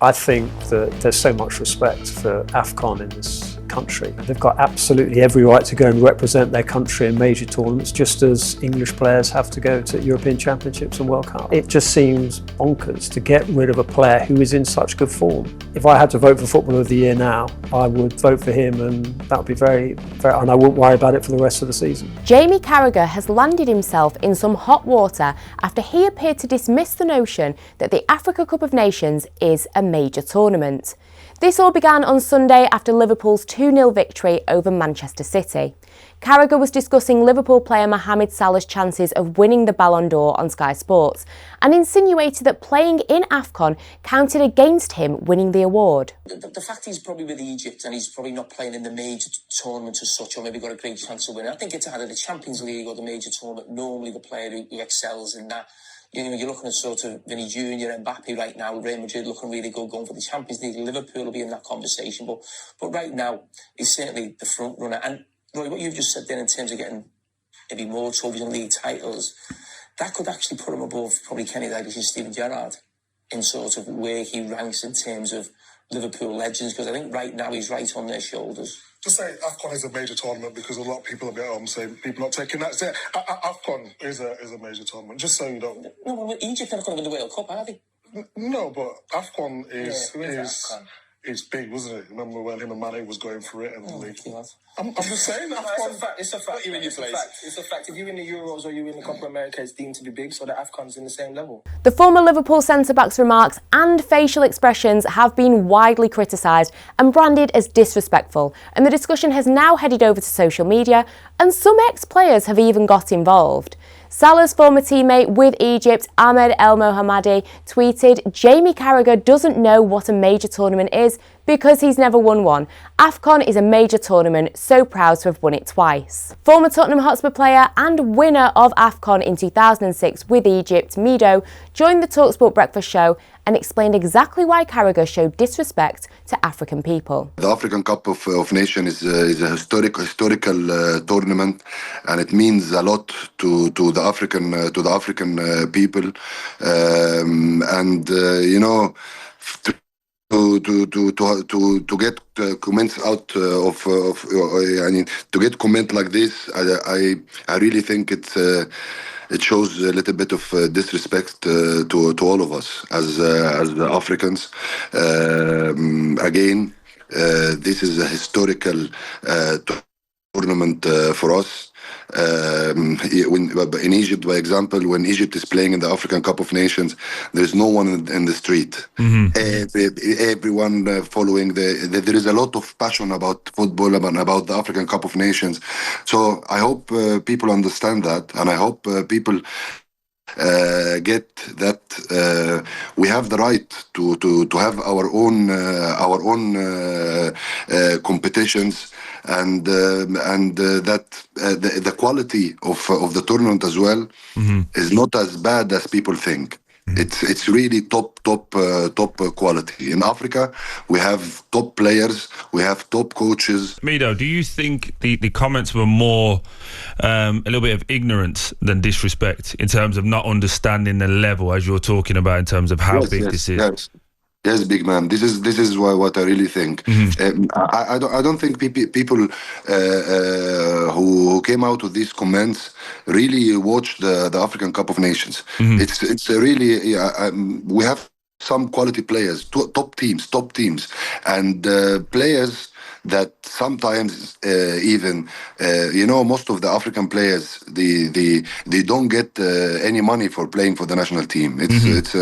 I think that there's so much respect for AFCON in this country. They've got absolutely every right to go and represent their country in major tournaments, just as English players have to go to European Championships and World Cup. It just seems bonkers to get rid of a player who is in such good form. If I had to vote for Footballer of the Year now, I would vote for him, and that would be very, and I wouldn't worry about it for the rest of the season. Jamie Carragher has landed himself in some hot water after he appeared to dismiss the notion that the Africa Cup of Nations is a major tournament. This all began on Sunday after Liverpool's 2-0 victory over Manchester City. Carragher was discussing Liverpool player Mohamed Salah's chances of winning the Ballon d'Or on Sky Sports and insinuated that playing in AFCON counted against him winning the award. The fact he's probably with Egypt and he's probably not playing in the major tournament as such, or maybe got a great chance of winning. I think it's either the Champions League or the major tournament. Normally the player who excels in that. You know, you're looking at sort of Vinny Jr. and Mbappe right now, Real Madrid looking really good, going for the Champions League. Liverpool will be in that conversation, but right now he's certainly the front runner. And Roy, what you've just said there in terms of getting maybe more trophies and league titles, that could actually put him above probably Kenny Dalglish and Steven Gerrard in sort of where he ranks in terms of Liverpool legends, because I think right now he's right on their shoulders. Just say AFCON is a major tournament because a lot of people are at home saying people not taking that. Say, AFCON is a major tournament, just so you don't. No, Egypt are not going to win the World Cup, are they? No, but AFCON is big, wasn't it? Remember when him and Mane was going for it? And I'm just saying, AFCON. It's a fact. It's a fact. If you win the Euros or you win the Copa America, it's deemed to be big, so the AFCON's in the same level. The former Liverpool centre-back's remarks and facial expressions have been widely criticised and branded as disrespectful, and the discussion has now headed over to social media, and some ex-players have even got involved. Salah's former teammate with Egypt, Ahmed El Mohammadi, tweeted, "Jamie Carragher doesn't know what a major tournament is because he's never won one. AFCON is a major tournament, so proud to have won it twice." Former Tottenham Hotspur player and winner of AFCON in 2006 with Egypt, Mido, joined the talkSPORT breakfast show and explained exactly why Carragher showed disrespect to African people. The African Cup of Nations is a historical tournament, and it means a lot to the African people, and you know. To get comments out I mean, to get comment like this, I really think it shows a little bit of disrespect to all of us as Africans. Again, this is a historical tournament for us. In Egypt, by example, when Egypt is playing in the African Cup of Nations, there's no one in the street. Everyone following there is a lot of passion about football and about the African Cup of Nations. So I hope people understand that, and I hope people get that we have the right to have our own competitions, and that the quality of the tournament as well is not as bad as people think. It's really top quality. In Africa, we have top players, we have top coaches. Mido, do you think the comments were more a little bit of ignorance than disrespect in terms of not understanding the level, as you're talking about, in terms of how big this is? Yes, big man. This is what I really think. I don't think people who came out with these comments really watched the African Cup of Nations. It's really we have some quality players, top teams, and players that sometimes even most of the African players they don't get any money for playing for the national team. It's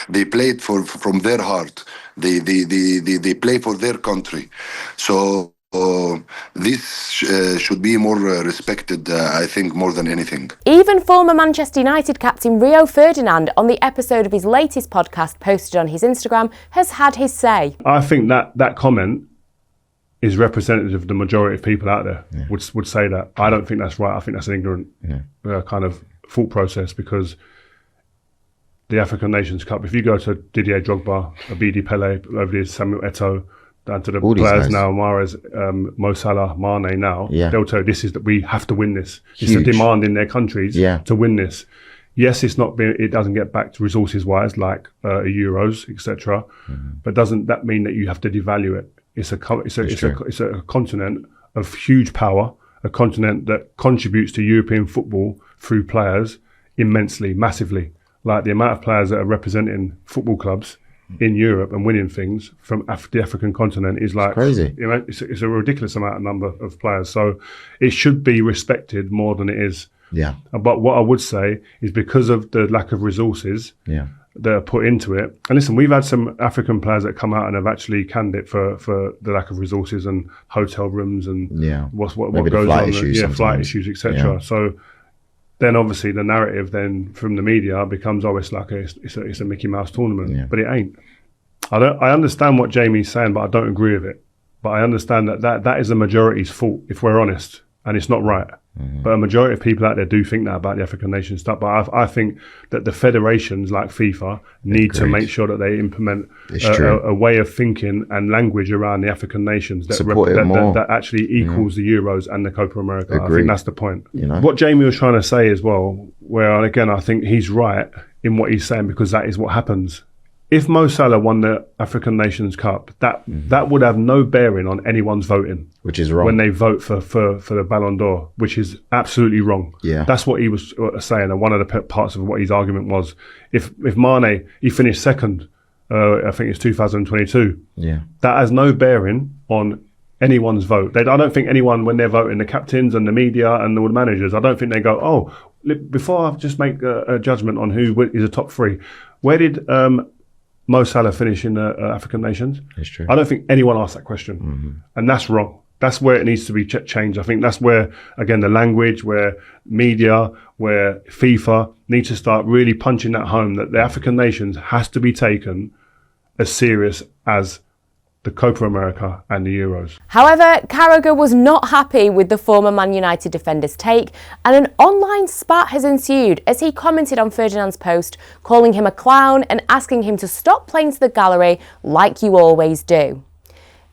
they play it from their heart. They play for their country. So this should be more respected, I think, more than anything. Even former Manchester United captain Rio Ferdinand, on the episode of his latest podcast posted on his Instagram, has had his say. I think that comment is representative of the majority of people out there. Would say that. I don't think that's right. I think that's an ignorant kind of thought process, because the African Nations Cup, if you go to Didier Drogba, Abidi Pele, over there, Samuel Eto'o, down to the all players now, Mahrez, Mo Salah, Mane now, they'll tell you this is that we have to win this. Huge. It's a demand in their countries to win this. Yes, it doesn't get back to resources wise like Euros, etc. But doesn't that mean that you have to devalue it? It's a continent of huge power, a continent that contributes to European football through players immensely, massively. Like the amount of players that are representing football clubs in Europe and winning things from the African continent is like crazy. You know, it's a ridiculous number of players. So it should be respected more than it is. Yeah. But what I would say is because of the lack of resources that are put into it. And listen, we've had some African players that come out and have actually canned it for the lack of resources and hotel rooms and what goes on. Flight issues, etc. So then obviously the narrative then from the media becomes, it's like it's a Mickey Mouse tournament, but it ain't. I understand what Jamie's saying, but I don't agree with it. But I understand that is the majority's fault, if we're honest, and it's not right. But a majority of people out there do think that about the African nation stuff. But I think that the federations like FIFA need to make sure that they implement a way of thinking and language around the African nations that actually equals the Euros and the Copa America. I think that's the point. You know? What Jamie was trying to say as well, where again I think he's right in what he's saying, because that is what happens. If Mo Salah won the African Nations Cup, that would have no bearing on anyone's voting. Which is wrong. When they vote for the Ballon d'Or, which is absolutely wrong. Yeah. That's what he was saying, and one of the parts of what his argument was. If Mane, he finished second, I think it's 2022. Yeah. That has no bearing on anyone's vote. I don't think anyone, when they're voting, the captains and the media and all the managers, I don't think they go, before I just make a judgment on who is a top three, where did Mo Salah finish in the African nations? It's true. I don't think anyone asked that question. And that's wrong. That's where it needs to be changed. I think that's where, again, the language, where media, where FIFA need to start really punching that home, that the African nations has to be taken as serious as the Copa America and the Euros. However, Carragher was not happy with the former Man United defender's take, and an online spat has ensued as he commented on Ferdinand's post, calling him a clown and asking him to stop playing to the gallery like you always do.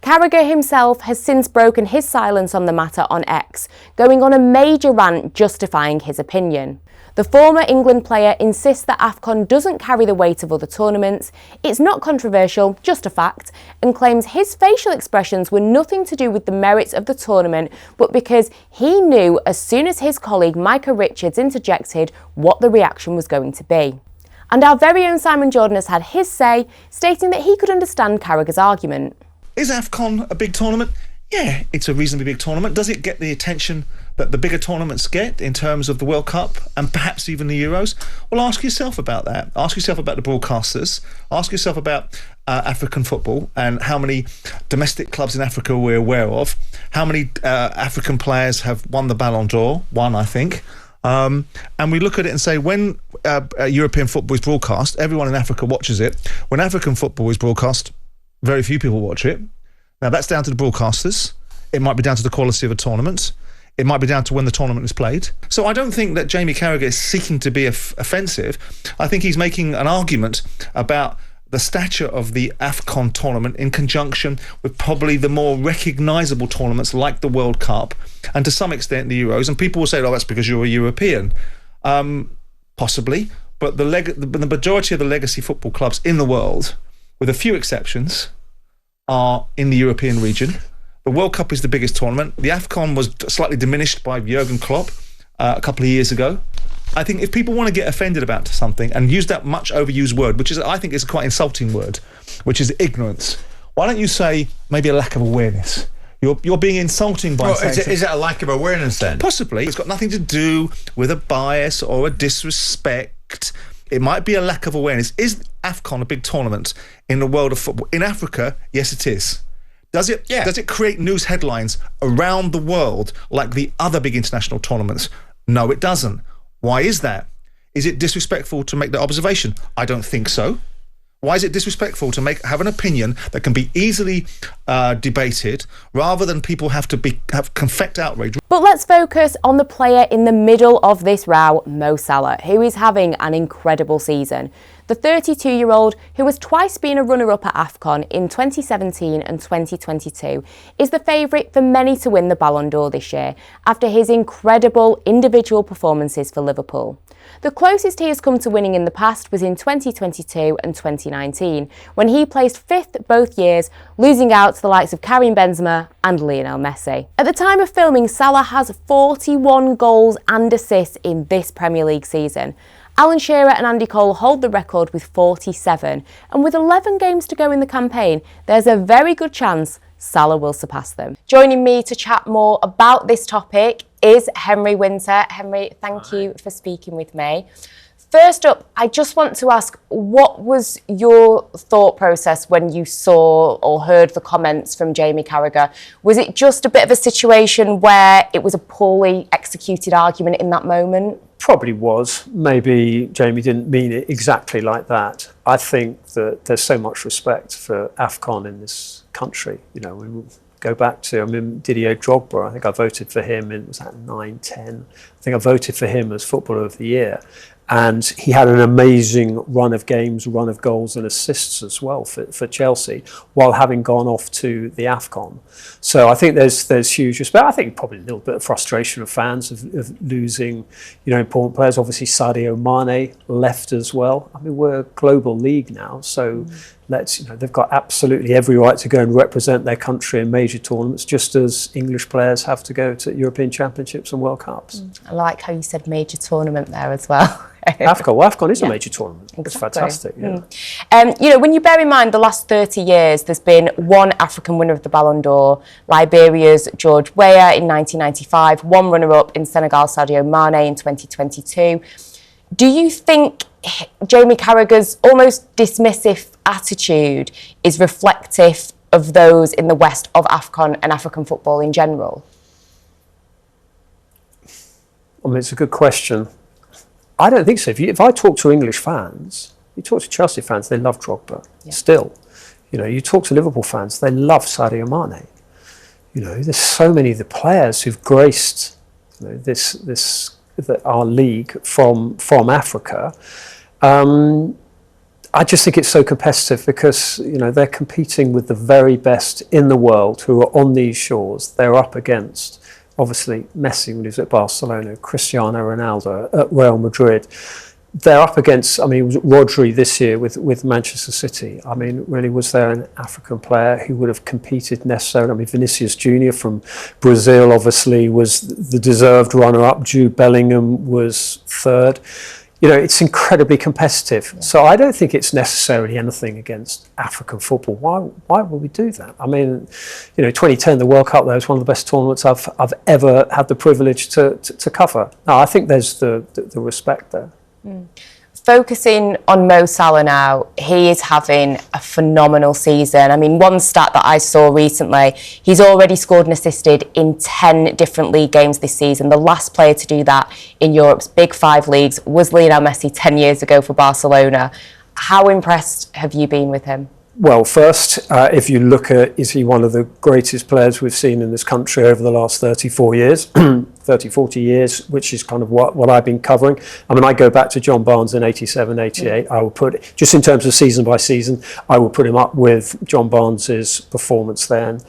Carragher himself has since broken his silence on the matter on X, going on a major rant justifying his opinion. The former England player insists that AFCON doesn't carry the weight of other tournaments, it's not controversial, just a fact, and claims his facial expressions were nothing to do with the merits of the tournament, but because he knew as soon as his colleague Micah Richards interjected what the reaction was going to be. And our very own Simon Jordan has had his say, stating that he could understand Carragher's argument. Is AFCON a big tournament? Yeah, it's a reasonably big tournament. Does it get the attention that the bigger tournaments get in terms of the World Cup and perhaps even the Euros? Well, ask yourself about that. Ask yourself about the broadcasters. Ask yourself about African football and how many domestic clubs in Africa we're aware of. How many African players have won the Ballon d'Or? One, I think. And we look at it and say, when European football is broadcast, everyone in Africa watches it. When African football is broadcast, very few people watch it. Now, that's down to the broadcasters. It might be down to the quality of a tournament. It might be down to when the tournament is played. So I don't think that Jamie Carragher is seeking to be offensive. I think he's making an argument about the stature of the AFCON tournament in conjunction with probably the more recognisable tournaments like the World Cup and to some extent the Euros. And people will say, that's because you're a European. Possibly. But the majority of the legacy football clubs in the world, with a few exceptions, are in the European region. The World Cup is the biggest tournament. The AFCON was slightly diminished by Jurgen Klopp a couple of years ago. I think if people want to get offended about something and use that much overused word, which is, I think, is a quite insulting word, which is ignorance, why don't you say maybe a lack of awareness? You're being insulting by saying... Is it a lack of awareness then? Possibly. It's got nothing to do with a bias or a disrespect. It might be a lack of awareness. Is AFCON a big tournament in the world of football? In Africa, yes, it is. Does it create news headlines around the world like the other big international tournaments? No, it doesn't. Why is that? Is it disrespectful to make that observation? I don't think so. Why is it disrespectful to have an opinion that can be easily debated rather than people have confect outrage? But let's focus on the player in the middle of this row, Mo Salah, who is having an incredible season. The 32-year-old, who has twice been a runner-up at AFCON in 2017 and 2022, is the favourite for many to win the Ballon d'Or this year after his incredible individual performances for Liverpool. The closest he has come to winning in the past was in 2022 and 2019, when he placed 5th both years, losing out to the likes of Karim Benzema and Lionel Messi. At the time of filming, Salah has 41 goals and assists in this Premier League season. Alan Shearer and Andy Cole hold the record with 47, and with 11 games to go in the campaign, there's a very good chance Salah will surpass them. Joining me to chat more about this topic is Henry Winter. Henry, thank you for speaking with me. First up, I just want to ask, what was your thought process when you saw or heard the comments from Jamie Carragher? Was it just a bit of a situation where it was a poorly executed argument in that moment? Probably was. Maybe Jamie didn't mean it exactly like that. I think that there's so much respect for AFCON in this country. You know, we go back to, Didier Drogba. I think I voted for him in, was that 9-10? I think I voted for him as Footballer of the Year. And he had an amazing run of games, run of goals and assists as well for Chelsea, while having gone off to the AFCON. So I think there's huge respect. I think probably a little bit of frustration of fans of losing, important players. Obviously Sadio Mane left as well. I mean, we're a global league now, so they've got absolutely every right to go and represent their country in major tournaments, just as English players have to go to European Championships and World Cups. I like how you said major tournament there as well. AFCON is a major tournament. Exactly. It's fantastic. Yeah. When you bear in mind the last 30 years, there's been one African winner of the Ballon d'Or, Liberia's George Weah in 1995, one runner-up in Senegal, Sadio Mane in 2022. Do you think Jamie Carragher's almost dismissive attitude is reflective of those in the West of AFCON and African football in general? I mean, it's a good question. I don't think so. If I talk to English fans, you talk to Chelsea fans, they love Drogba. Yeah. Still, you talk to Liverpool fans, they love Sadio Mane. There's so many of the players who've graced our league from Africa. I just think it's so competitive because they're competing with the very best in the world who are on these shores. They're up against obviously Messi when he was at Barcelona, Cristiano Ronaldo at Real Madrid. They're up against, it was Rodri this year with Manchester City. Really, was there an African player who would have competed necessarily? Vinicius Junior from Brazil obviously was the deserved runner-up. Jude Bellingham was third. It's incredibly competitive. Yeah. So I don't think it's necessarily anything against African football. Why would we do that? 2010, the World Cup, there was one of the best tournaments I've ever had the privilege to cover. No, I think there's the respect there. Mm. Focusing on Mo Salah now, he is having a phenomenal season. One stat that I saw recently, he's already scored and assisted in 10 different league games this season. The last player to do that in Europe's Big Five leagues was Lionel Messi 10 years ago for Barcelona. How impressed have you been with him? Well, first, if you look at, is he one of the greatest players we've seen in this country over the last 40 years, which is kind of what I've been covering. I go back to John Barnes in 87, 88. I will put, just in terms of season by season, I will put him up with John Barnes's performance then.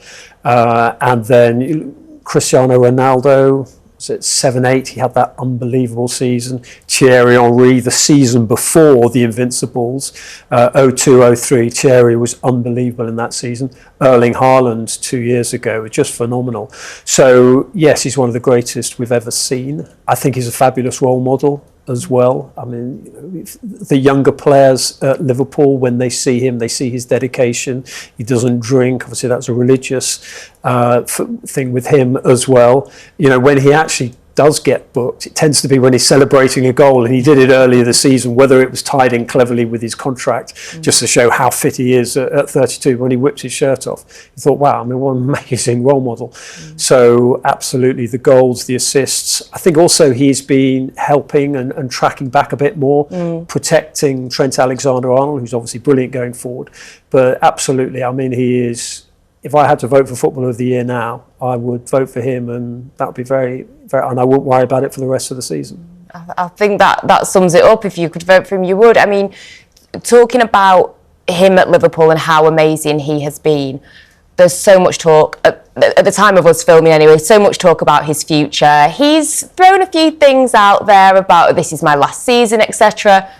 And then Cristiano Ronaldo, at 7-8, he had that unbelievable season. Thierry Henry, the season before the Invincibles, 02-03, Thierry was unbelievable in that season. Erling Haaland 2 years ago was just phenomenal. So yes, he's one of the greatest we've ever seen. I think he's a fabulous role model as well. The younger players at Liverpool, when they see him, they see his dedication. He doesn't drink. Obviously, that's a religious thing with him as well. When he actually does get booked, it tends to be when he's celebrating a goal, and he did it earlier this season, whether it was tied in cleverly with his contract, just to show how fit he is at 32. When he whipped his shirt off, you thought, wow, what an amazing role model. So absolutely, the goals, the assists. I think also he's been helping and tracking back a bit more, protecting Trent Alexander-Arnold, who's obviously brilliant going forward. But absolutely, he is. If I had to vote for Footballer of the Year now, I would vote for him, and that would be very, very, and I wouldn't worry about it for the rest of the season. I think that sums it up. If you could vote for him, you would. Talking about him at Liverpool and how amazing he has been, there's so much talk at the time of us filming anyway, so much talk about his future. He's thrown a few things out there about this is my last season, etc.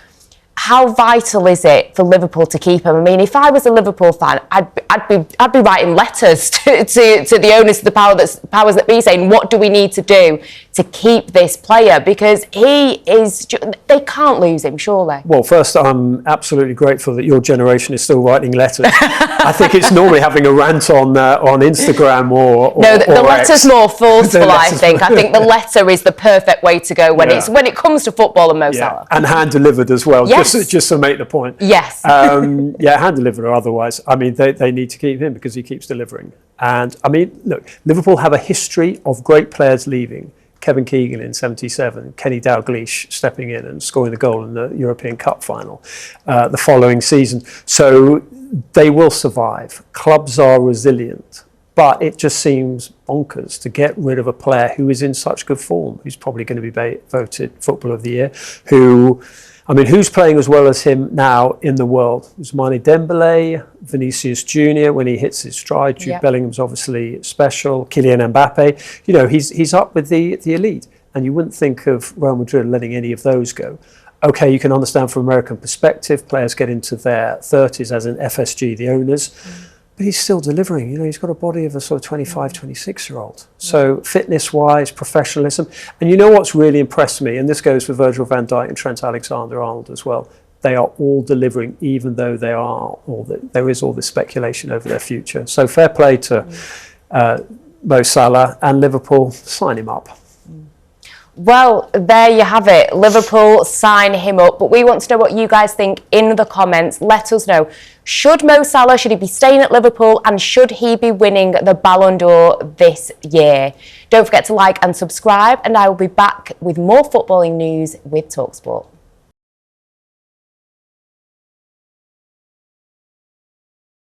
How vital is it for Liverpool to keep him? I mean, if I was a Liverpool fan, I'd be writing letters to the owners of the powers that be, saying, what do we need to do to keep this player? Because they can't lose him, surely. Well, first, I'm absolutely grateful that your generation is still writing letters. I think it's normally having a rant on Instagram or no, the letter's more forceful. I think the letter is the perfect way to go when it comes to football and Mo Salah. And hand delivered as well. Yes. Just to make the point. Yes. Hand delivered or otherwise. I mean, they need to keep him because he keeps delivering. And I mean, look, Liverpool have a history of great players leaving. Kevin Keegan in '77, Kenny Dalglish stepping in and scoring the goal in the European Cup final the following season. So they will survive. Clubs are resilient. But it just seems bonkers to get rid of a player who is in such good form, who's probably going to be voted Footballer of the Year, who's playing as well as him now in the world? Ousmane Dembele, Vinicius Junior when he hits his stride. Jude Bellingham's obviously special. Kylian Mbappe. You know, he's up with the elite. And you wouldn't think of Real Madrid letting any of those go. Okay, you can understand from American perspective, players get into their 30s, as in FSG, the owners. But he's still delivering. You know, he's got a body of a sort of 25, 26-year-old. So fitness-wise, professionalism. And you know what's really impressed me, and this goes for Virgil van Dijk and Trent Alexander-Arnold as well, they are all delivering, even though there is all this speculation over their future. So fair play to Mo Salah and Liverpool. Sign him up. Well, there you have it. Liverpool sign him up. But we want to know what you guys think in the comments. Let us know. Should Mo Salah, should he be staying at Liverpool, and should he be winning the Ballon d'Or this year? Don't forget to like and subscribe, and I will be back with more footballing news with talkSPORT.